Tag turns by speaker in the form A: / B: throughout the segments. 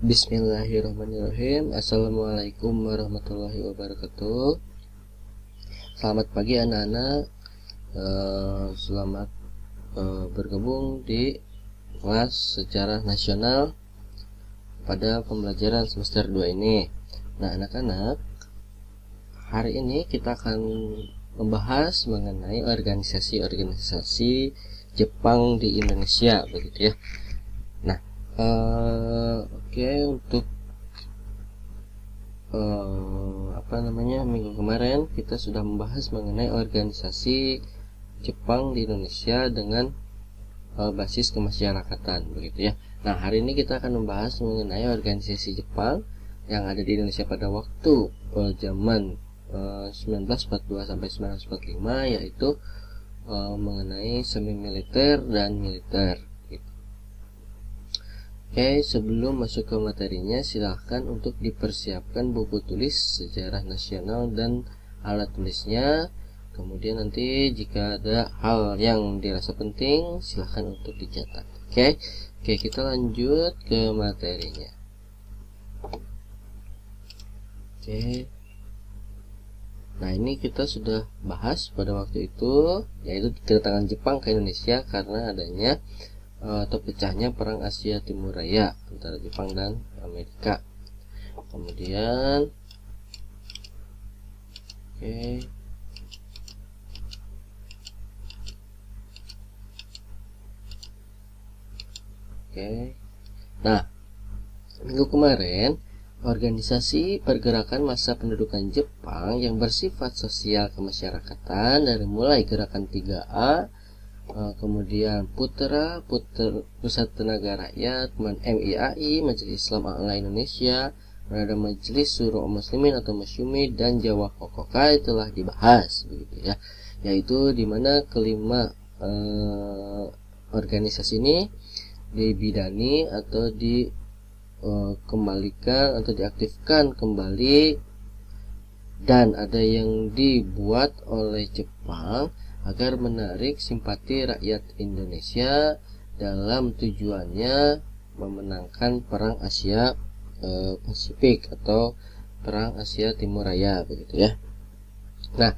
A: Bismillahirrahmanirrahim. Assalamualaikum warahmatullahi wabarakatuh. Selamat pagi anak-anak. Selamat bergabung di kelas sejarah nasional pada pembelajaran semester 2 ini. Nah anak-anak, hari ini kita akan membahas mengenai organisasi-organisasi Jepang di Indonesia, begitu ya. Nah, oke, untuk minggu kemarin kita sudah membahas mengenai organisasi Jepang di Indonesia dengan basis kemasyarakatan, begitu ya. Nah, hari ini kita akan membahas mengenai organisasi Jepang yang ada di Indonesia pada waktu zaman 1942 sampai 1945, yaitu mengenai semi militer dan militer. Oke, sebelum masuk ke materinya, silahkan untuk dipersiapkan buku tulis sejarah nasional dan alat tulisnya. Kemudian nanti jika ada hal yang dirasa penting, silahkan untuk dicatat. Oke, kita lanjut ke materinya. Oke. Nah, ini kita sudah bahas pada waktu itu, yaitu kedatangan Jepang ke Indonesia karena adanya atau pecahnya perang Asia Timur Raya antara Jepang dan Amerika. Kemudian nah, minggu kemarin organisasi pergerakan massa pendudukan Jepang yang bersifat sosial kemasyarakatan dari mulai gerakan 3A, kemudian Pusat Tenaga Rakyat, MIAI, Majelis Islam A'la Indonesia, ada Majelis Syuro Muslimin atau Masyumi, dan Jawa Kokokai telah dibahas, begitu ya. Yaitu di mana kelima organisasi ini dibidani atau dikembalikan atau diaktifkan kembali, dan ada yang dibuat oleh Jepang agar menarik simpati rakyat Indonesia dalam tujuannya memenangkan perang Asia Pasifik atau perang Asia Timur Raya, begitu ya. Nah,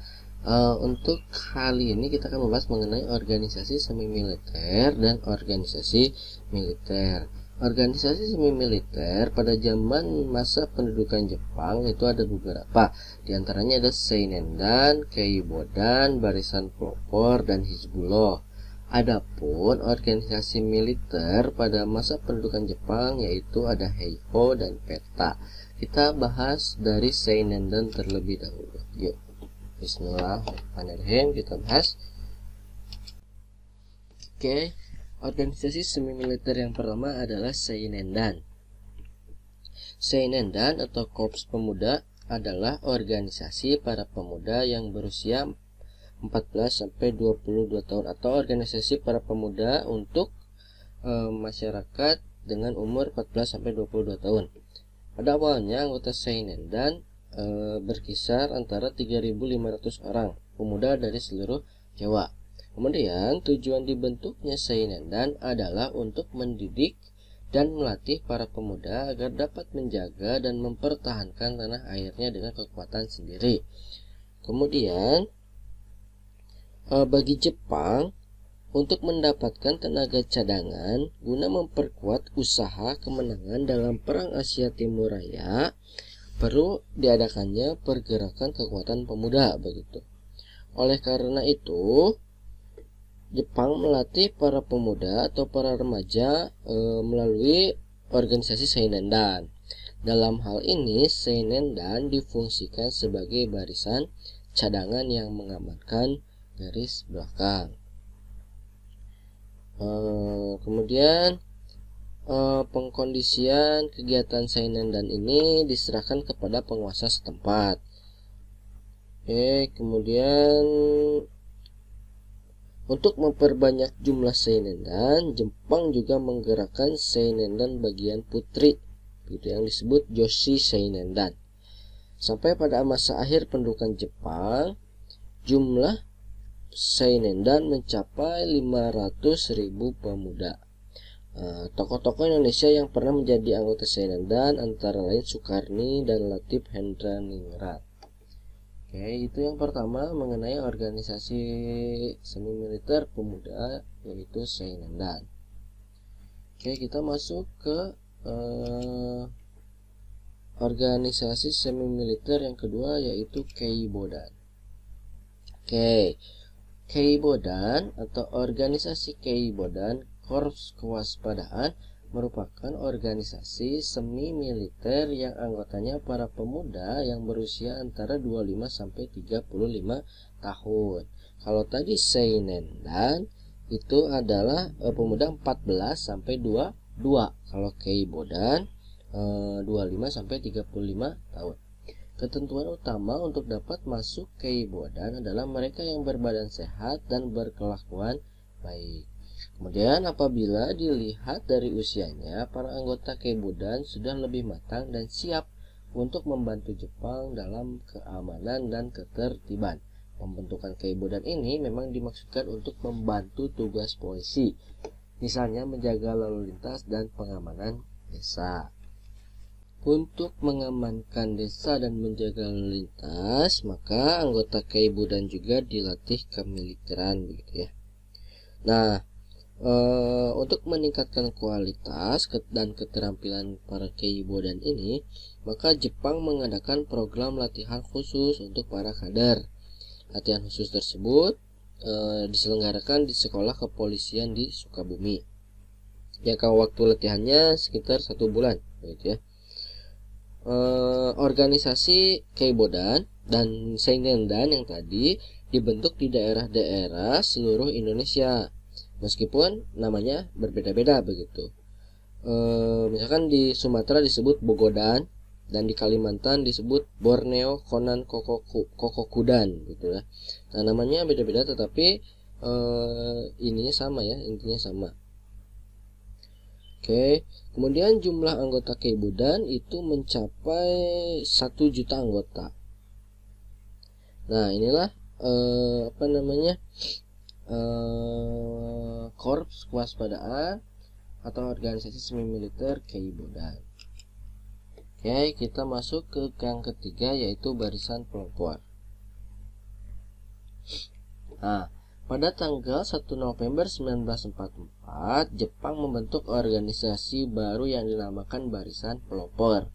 A: untuk kali ini kita akan membahas mengenai organisasi semi militer dan organisasi militer. Organisasi semi militer pada zaman masa pendudukan Jepang itu ada beberapa. Di antaranya ada Seinendan, Keibodan, Barisan Pelopor, dan Hizbullah. Adapun organisasi militer pada masa pendudukan Jepang yaitu ada Heiho dan Peta. Kita bahas dari Seinendan terlebih dahulu. Yuk, Bismillahirrahmanirrahim, kita bahas. Organisasi semi militer yang pertama adalah Seinendan. Seinendan atau Korps Pemuda adalah organisasi para pemuda yang berusia 14 sampai 22 tahun atau organisasi para pemuda untuk masyarakat dengan umur 14 sampai 22 tahun. Pada awalnya anggota Seinendan berkisar antara 3.500 orang pemuda dari seluruh Jawa. Kemudian tujuan dibentuknya Seinendan adalah untuk mendidik dan melatih para pemuda agar dapat menjaga dan mempertahankan tanah airnya dengan kekuatan sendiri. Kemudian bagi Jepang untuk mendapatkan tenaga cadangan guna memperkuat usaha kemenangan dalam perang Asia Timur Raya, perlu diadakannya pergerakan kekuatan pemuda, begitu. Oleh karena itu, Jepang melatih para pemuda atau para remaja melalui organisasi Seinendan. Dalam hal ini, Seinendan difungsikan sebagai barisan cadangan yang mengamankan garis belakang. Kemudian pengkondisian kegiatan Seinendan ini diserahkan kepada penguasa setempat. Kemudian untuk memperbanyak jumlah Seinendan, Jepang juga menggerakkan Seinendan bagian putri, yang disebut Joshi Seinendan. Sampai pada masa akhir pendudukan Jepang, jumlah Seinendan mencapai 500.000 pemuda. Tokoh-tokoh Indonesia yang pernah menjadi anggota Sainendan antara lain Sukarni dan Latif Hendraningrat. Oke, itu yang pertama mengenai organisasi semi militer pemuda yaitu Sainendan. Oke, kita masuk ke organisasi semi militer yang kedua yaitu Keibodan. Oke, Keibodan atau organisasi Keibodan Korps Kewaspadaan merupakan organisasi semi militer yang anggotanya para pemuda yang berusia antara 25 sampai 35 tahun. Kalau tadi Sainendan itu adalah pemuda 14 sampai 22. Kalau Keibodan 25 sampai 35 tahun. Ketentuan utama untuk dapat masuk Keibodan adalah mereka yang berbadan sehat dan berkelakuan baik. Kemudian apabila dilihat dari usianya, para anggota Keibodan sudah lebih matang dan siap untuk membantu Jepang dalam keamanan dan ketertiban. Pembentukan Keibodan ini memang dimaksudkan untuk membantu tugas polisi, misalnya menjaga lalu lintas dan pengamanan desa. Untuk mengamankan desa dan menjaga lalu lintas, maka anggota Keibodan juga dilatih kemiliteran begitu ya. Nah, untuk meningkatkan kualitas dan keterampilan para Keibodan ini, maka Jepang mengadakan program latihan khusus untuk para kader. Latihan khusus tersebut diselenggarakan di sekolah kepolisian di Sukabumi. Jangka waktu latihannya sekitar 1 bulan, gitu ya. Organisasi Keibodan dan Sainendan yang tadi dibentuk di daerah-daerah seluruh Indonesia. Meskipun namanya berbeda-beda begitu. Misalkan di Sumatera disebut Bogodan dan di Kalimantan disebut Borneo Konan Kokokudan gitu ya. Nah, namanya beda-beda tetapi ininya sama ya, intinya sama. Oke, kemudian jumlah anggota Keibodan itu mencapai 1 juta anggota. Nah, inilah Korps Kewaspadaan atau organisasi semi militer Keibodan. Oke, kita masuk ke yang ketiga yaitu barisan pelopor. Nah, pada tanggal 1 November 1944, Jepang membentuk organisasi baru yang dinamakan Barisan Pelopor.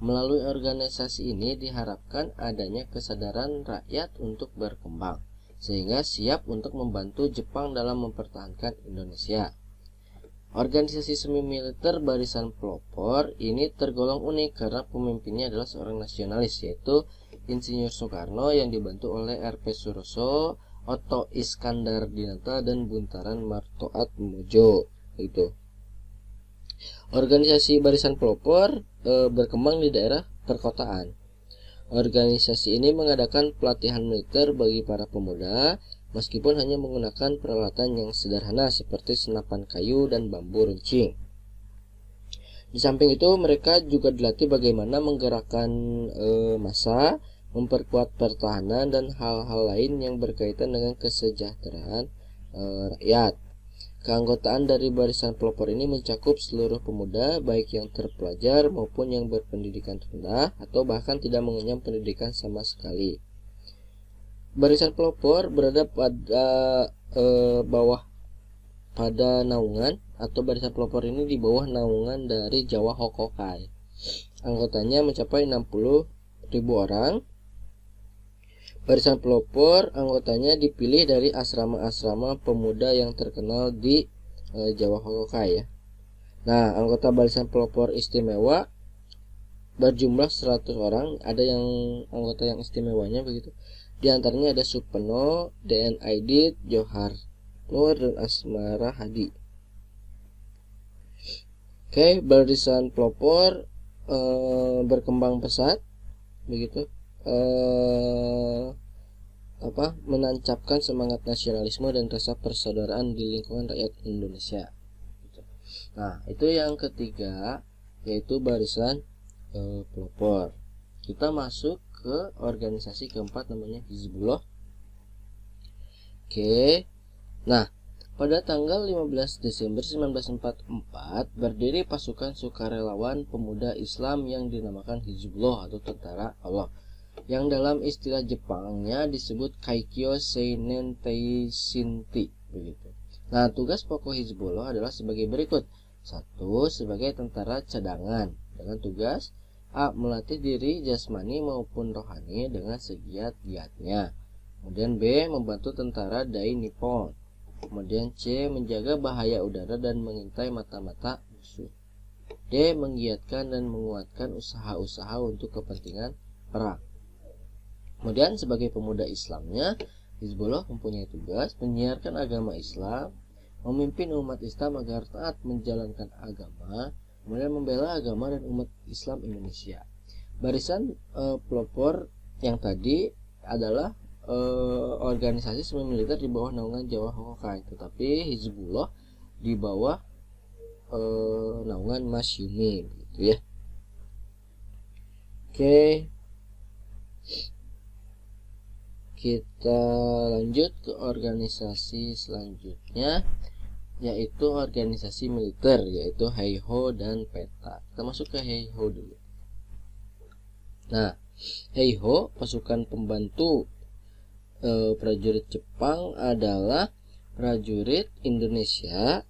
A: Melalui organisasi ini diharapkan adanya kesadaran rakyat untuk berkembang, sehingga siap untuk membantu Jepang dalam mempertahankan Indonesia. Organisasi semi militer Barisan Pelopor ini tergolong unik karena pemimpinnya adalah seorang nasionalis, yaitu Insinyur Soekarno yang dibantu oleh R.P. Suroso, Otto Iskandar Dinata, dan Buntaran Martoat Mojo. Itu. Organisasi Barisan Pelopor berkembang di daerah perkotaan. Organisasi ini mengadakan pelatihan militer bagi para pemuda, meskipun hanya menggunakan peralatan yang sederhana seperti senapan kayu dan bambu runcing. Di samping itu, mereka juga dilatih bagaimana menggerakkan massa, memperkuat pertahanan, dan hal-hal lain yang berkaitan dengan kesejahteraan rakyat. Keanggotaan dari Barisan Pelopor ini mencakup seluruh pemuda, baik yang terpelajar maupun yang berpendidikan rendah atau bahkan tidak mengenyam pendidikan sama sekali. Barisan Pelopor berada pada naungan atau Barisan Pelopor ini di bawah naungan dari Jawa Hokokai. Anggotanya mencapai 60.000 orang. Barisan Pelopor anggotanya dipilih dari asrama-asrama pemuda yang terkenal di Jawa Hokokai ya. Nah, anggota Barisan Pelopor istimewa berjumlah 100 orang. Ada yang anggota yang istimewanya begitu. Di antaranya ada Supeno, DN Aidit, Johar Nur, dan Asmara Hadi. Oke, Barisan Pelopor berkembang pesat begitu. Menancapkan semangat nasionalisme dan rasa persaudaraan di lingkungan rakyat Indonesia. Nah, itu yang ketiga yaitu Barisan Pelopor. Kita masuk ke organisasi keempat namanya Hizbullah. Oke. Nah, Pada tanggal 15 Desember 1944 berdiri pasukan sukarelawan pemuda Islam yang dinamakan Hizbullah atau Tentara Allah, yang dalam istilah Jepangnya disebut Kaikyo Seinen Tei-Shinti begitu. Nah, tugas pokok Hizbullah adalah sebagai berikut. 1. Sebagai tentara cadangan dengan tugas A. Melatih diri jasmani maupun rohani dengan segiat-giatnya. Kemudian B. Membantu tentara Dai Nippon. Kemudian C. Menjaga bahaya udara dan mengintai mata-mata musuh. D. Menggiatkan dan menguatkan usaha-usaha untuk kepentingan perang. Kemudian sebagai pemuda Islamnya, Hizbullah mempunyai tugas menyiarkan agama Islam, memimpin umat Islam agar taat menjalankan agama, kemudian membela agama dan umat Islam Indonesia. Barisan pelopor yang tadi adalah organisasi semi militer di bawah naungan Jawa Hokai, tetapi Hizbullah di bawah naungan Masyumi gitu ya. Oke, kita lanjut ke organisasi selanjutnya, yaitu organisasi militer, yaitu Heiho dan PETA. Kita masuk ke Heiho dulu. Nah, Heiho, pasukan pembantu prajurit Jepang, adalah prajurit Indonesia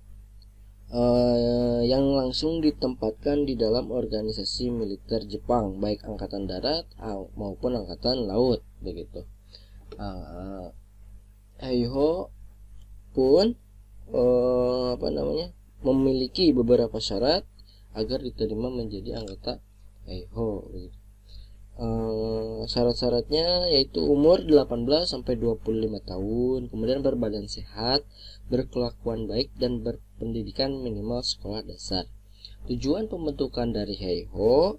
A: yang langsung ditempatkan di dalam organisasi militer Jepang, baik angkatan darat maupun angkatan laut begitu. Heiho pun memiliki beberapa syarat agar diterima menjadi anggota Heiho begitu. Syarat-syaratnya yaitu umur 18 sampai 25 tahun, kemudian berbadan sehat, berkelakuan baik, dan berpendidikan minimal sekolah dasar. Tujuan pembentukan dari Heiho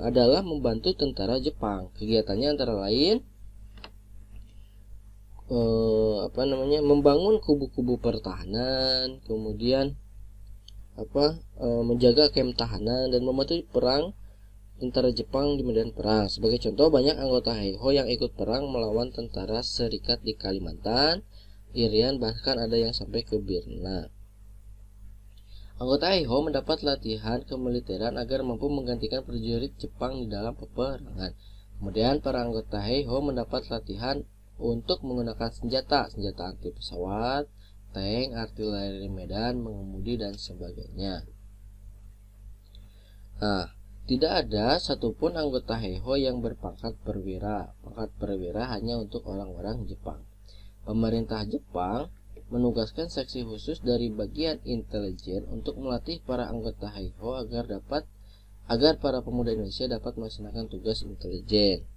A: adalah membantu tentara Jepang. Kegiatannya antara lain membangun kubu-kubu pertahanan, kemudian menjaga kem tahanan dan membantu perang tentara Jepang di medan perang. Sebagai contoh, banyak anggota Heiho yang ikut perang melawan tentara Serikat di Kalimantan, Irian, bahkan ada yang sampai ke Birna. Anggota Heiho mendapat latihan kemiliteran agar mampu menggantikan prajurit Jepang di dalam peperangan. Kemudian para anggota Heiho mendapat latihan untuk menggunakan senjata anti pesawat, tank, artileri medan, mengemudi, dan sebagainya. Nah, tidak ada satupun anggota Heiho yang berpangkat perwira. Pangkat perwira hanya untuk orang-orang Jepang. Pemerintah Jepang menugaskan seksi khusus dari bagian intelijen untuk melatih para anggota Heiho agar para pemuda Indonesia dapat melaksanakan tugas intelijen.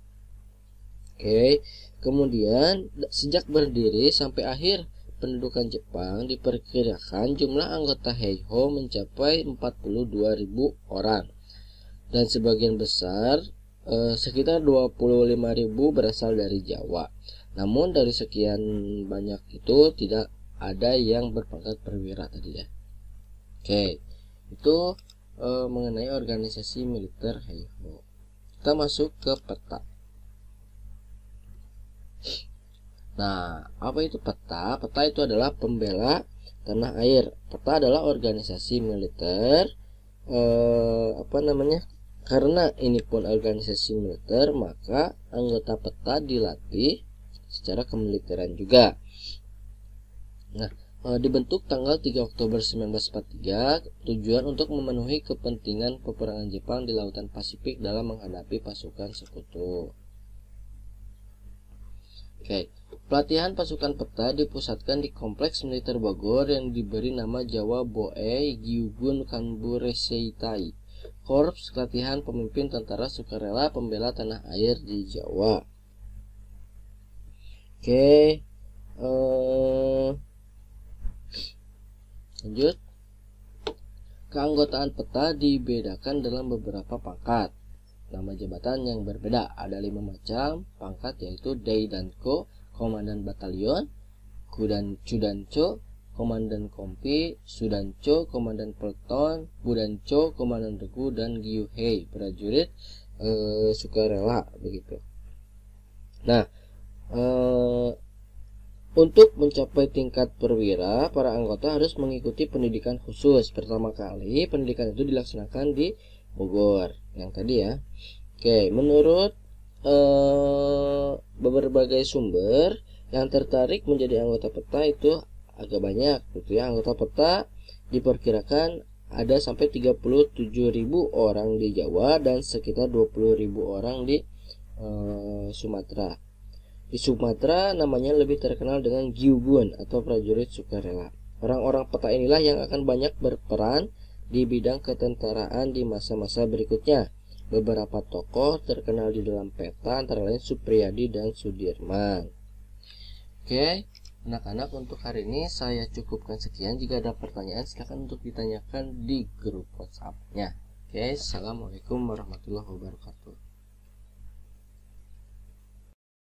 A: Oke, kemudian sejak berdiri sampai akhir pendudukan Jepang diperkirakan jumlah anggota Heiho mencapai 42.000 orang. Dan sebagian besar sekitar 25.000 berasal dari Jawa. Namun dari sekian banyak itu tidak ada yang berpangkat perwira tadi ya. Oke, itu mengenai organisasi militer Heiho. Kita masuk ke PETA. Nah, apa itu PETA? PETA itu adalah pembela tanah air. PETA adalah organisasi militer karena ini pun organisasi militer, maka anggota PETA dilatih secara kemiliteran juga. Nah, dibentuk tanggal 3 Oktober 1943, tujuan untuk memenuhi kepentingan peperangan Jepang di Lautan Pasifik dalam menghadapi pasukan sekutu. Oke, pelatihan pasukan PETA dipusatkan di Kompleks Militer Bogor yang diberi nama Jawa Boei Gyugun Kanbureseitai, Korps Latihan Pemimpin Tentara Sukarela Pembela Tanah Air di Jawa. Oke, lanjut. Keanggotaan PETA dibedakan dalam beberapa pangkat. Nama jabatan yang berbeda, ada 5 macam pangkat, yaitu Daidanko, Komandan Batalion, Chudancho, Komandan Kompi, Sudancho, Komandan Peleton, Budancho, Komandan Regu, dan Gyuhei, prajurit sukarela begitu. Nah, Untuk mencapai tingkat perwira, para anggota harus mengikuti pendidikan khusus. Pertama kali pendidikan itu dilaksanakan di Bogor, yang tadi ya. Oke, menurut berbagai sumber, yang tertarik menjadi anggota PETA itu agak banyak gitu ya. Anggota PETA diperkirakan ada sampai 37.000 orang di Jawa dan sekitar 20.000 orang di Sumatera. Di Sumatera namanya lebih terkenal dengan Gyugun atau prajurit sukarela. Orang-orang PETA inilah yang akan banyak berperan di bidang ketentaraan di masa-masa berikutnya. Beberapa tokoh terkenal di dalam PETA antara lain Supriyadi dan Sudirman. Oke, anak-anak, untuk hari ini saya cukupkan sekian. Jika ada pertanyaan silakan untuk ditanyakan di grup WhatsApp-nya. Oke, assalamualaikum warahmatullahi wabarakatuh.